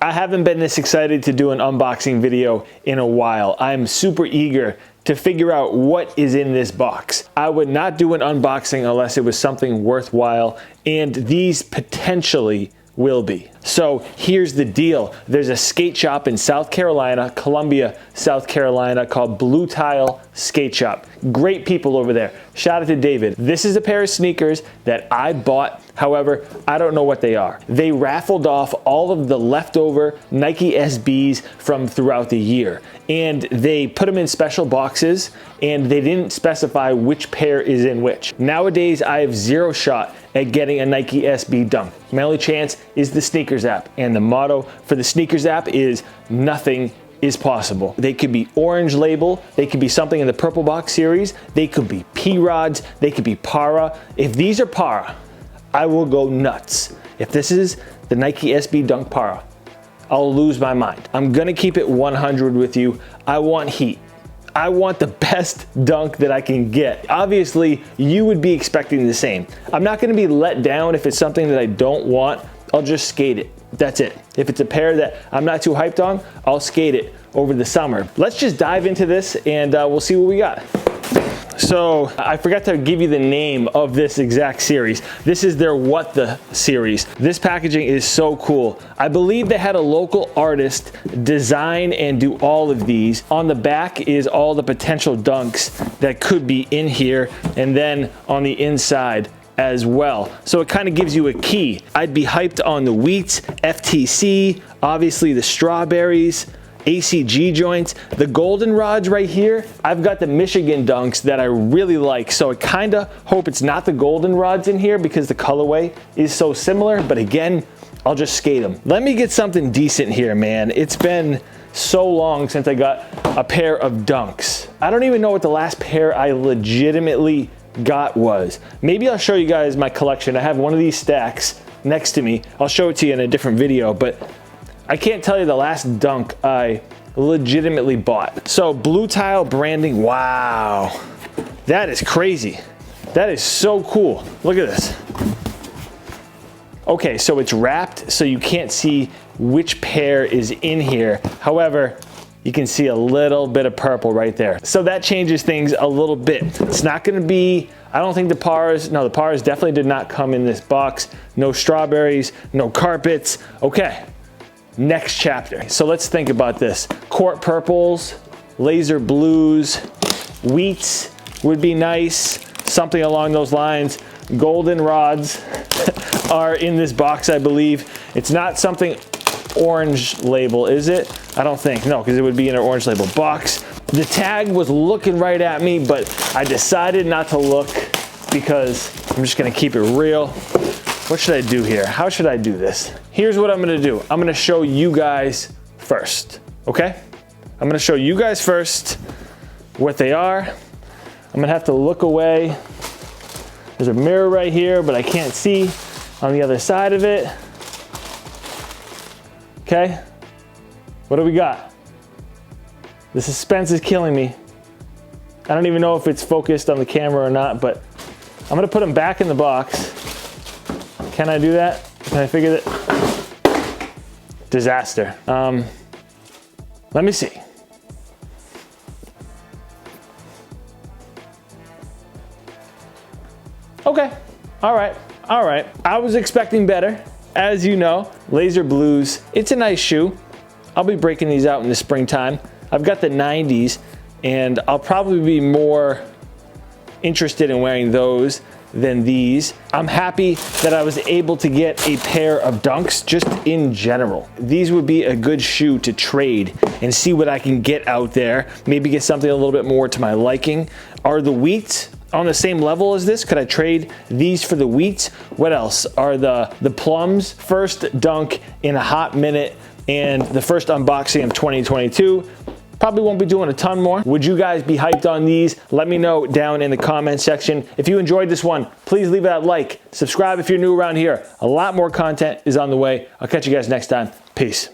I haven't been this excited to do an unboxing video in a while. I'm super eager to figure out what is in this box. I would not do an unboxing unless it was something worthwhile, and these potentially will be. So here's the deal. There's a skate shop in South Carolina, Columbia, South Carolina, called Blue Tile Skate Shop. Great people over there. Shout out to David. This is a pair of sneakers that I bought. However, I don't know what they are. They raffled off all of the leftover Nike SBs from throughout the year, and they put them in special boxes, and they didn't specify which pair is in which. Nowadays, I have zero shot at getting a Nike SB Dunk. My only chance is the Sneakers app, and the motto for the Sneakers app is nothing is possible. They could be orange label, they could be something in the purple box series, they could be P-Rods, they could be Parra. If these are Parra, I will go nuts. If this is the Nike SB Dunk Parra, I'll lose my mind. I'm gonna keep it 100 with you. I want heat. I want the best dunk that I can get. Obviously, you would be expecting the same. I'm not gonna be let down if it's something that I don't want. I'll just skate it. That's it. If it's a pair that I'm not too hyped on, I'll skate it over the summer. Let's just dive into this and we'll see what we got. So I forgot to give you the name of this exact series. This is their What The series. This packaging is so cool. I believe they had a local artist design and do all of these. On the back is all the potential dunks that could be in here, and then on the inside as well. So it kind of gives you a key. I'd be hyped on the wheats, FTC, obviously the strawberries, ACG joints, the golden rods right here. I've got the Michigan dunks that I really like, so I kind of hope it's not the golden rods in here because the colorway is so similar, but again, I'll just skate them. Let me get something decent here, man. It's been so long since I got a pair of dunks. I don't even know what the last pair I legitimately got was. Maybe I'll show you guys my collection. I have one of these stacks next to me. I'll show it to you in a different video, but I can't tell you the last dunk I legitimately bought. So Blue Tile branding, wow. That is crazy. That is so cool. Look at this. Okay, so it's wrapped so you can't see which pair is in here. However, you can see a little bit of purple right there. So that changes things a little bit. It's not gonna be, I don't think the Parras, no, the Parras definitely did not come in this box. No strawberries, no carpets. Okay. Next chapter. So let's think about this. Court purples, laser blues, wheats would be nice. Something along those lines. Golden rods are in this box, I believe. It's not something orange label, is it? I don't think, no, because it would be in an orange label box. The tag was looking right at me, but I decided not to look because I'm just gonna keep it real. What should I do here? How should I do this? Here's what I'm gonna do. I'm gonna show you guys first, okay? I'm gonna show you guys first what they are. I'm gonna have to look away. There's a mirror right here, but I can't see on the other side of it. Okay, what do we got? The suspense is killing me. I don't even know if it's focused on the camera or not, but I'm gonna put them back in the box. Can I do that? Can I figure that? Disaster. Let me see. Okay, all right. I was expecting better. As you know, laser blues, it's a nice shoe. I'll be breaking these out in the springtime. I've got the 90s, and I'll probably be more interested in wearing those than these. I'm happy that I was able to get a pair of dunks just in general. These would be a good shoe to trade and see what I can get out there. Maybe get something a little bit more to my liking. Are the wheats on the same level as this? Could I trade these for the wheats? What else? Are the plums? First dunk in a hot minute and the first unboxing of 2022. Probably won't be doing a ton more. Would you guys be hyped on these? Let me know down in the comment section. If you enjoyed this one, please leave that like. Subscribe if you're new around here. A lot more content is on the way. I'll catch you guys next time. Peace.